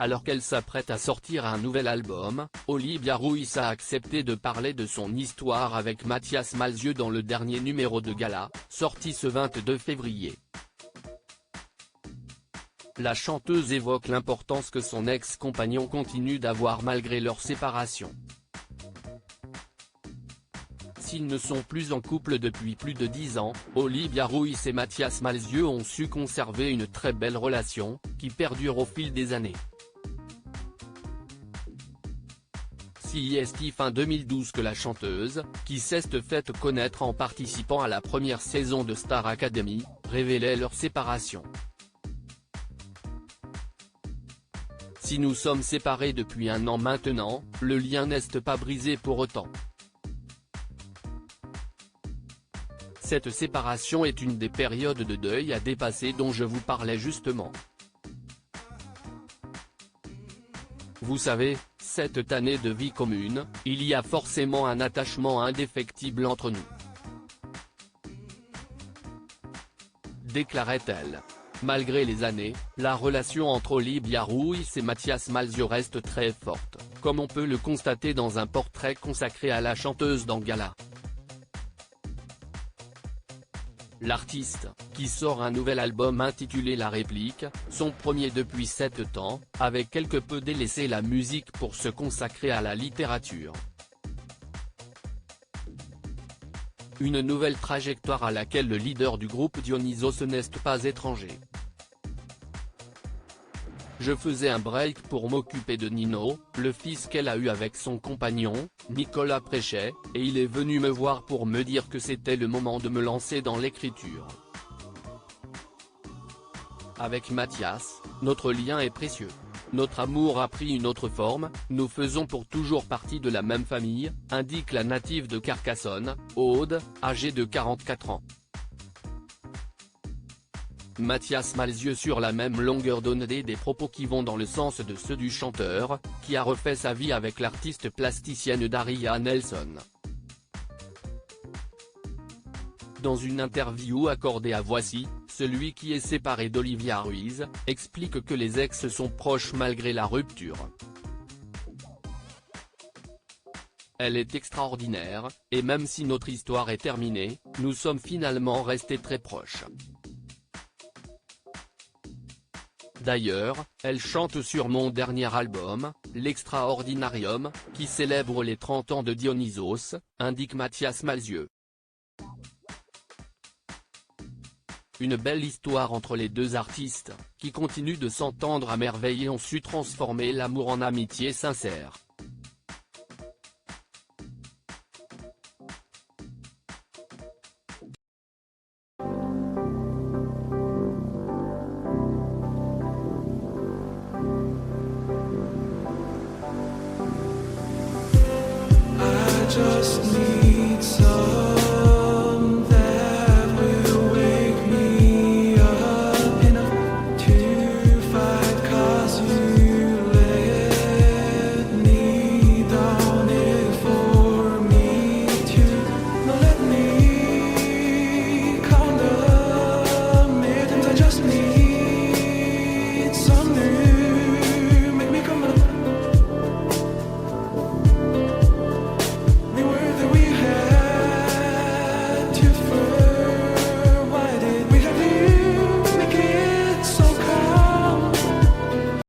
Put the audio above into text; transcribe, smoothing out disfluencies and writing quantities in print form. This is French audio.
Alors qu'elle s'apprête à sortir un nouvel album, Olivia Ruiz a accepté de parler de son histoire avec Mathias Malzieu dans le dernier numéro de Gala, sorti ce 22 février. La chanteuse évoque l'importance que son ex-compagnon continue d'avoir malgré leur séparation. S'ils ne sont plus en couple depuis plus de 10 ans, Olivia Ruiz et Mathias Malzieu ont su conserver une très belle relation, qui perdure au fil des années. C'est fin 2012 que la chanteuse, qui s'est faite connaître en participant à la première saison de Star Academy, révélait leur séparation. Si nous sommes séparés depuis 1 an maintenant, le lien n'est pas brisé pour autant. Cette séparation est une des périodes de deuil à dépasser dont je vous parlais justement. Vous savez, cette année de vie commune, il y a forcément un attachement indéfectible entre nous. Déclarait-elle. Malgré les années, la relation entre Olivia Ruiz et Mathias Malzieu reste très forte, comme on peut le constater dans un portrait consacré à la chanteuse dans Gala. L'artiste, qui sort un nouvel album intitulé La Réplique, son premier depuis 7 ans, avait quelque peu délaissé la musique pour se consacrer à la littérature. Une nouvelle trajectoire à laquelle le leader du groupe Dionysos n'est pas étranger. Je faisais un break pour m'occuper de Nino, le fils qu'elle a eu avec son compagnon, Nicolas Préchet, et il est venu me voir pour me dire que c'était le moment de me lancer dans l'écriture. Avec Mathias, notre lien est précieux. Notre amour a pris une autre forme, nous faisons pour toujours partie de la même famille, indique la native de Carcassonne, Aude, âgée de 44 ans. Mathias Malzieu sur la même longueur d'onde des propos qui vont dans le sens de ceux du chanteur, qui a refait sa vie avec l'artiste plasticienne Daria Nelson. Dans une interview accordée à Voici, celui qui est séparé d'Olivia Ruiz, explique que les ex sont proches malgré la rupture. Elle est extraordinaire, et même si notre histoire est terminée, nous sommes finalement restés très proches. D'ailleurs, elle chante sur mon dernier album, l'Extraordinarium, qui célèbre les 30 ans de Dionysos, indique Mathias Malzieu. Une belle histoire entre les deux artistes, qui continuent de s'entendre à merveille et ont su transformer l'amour en amitié sincère.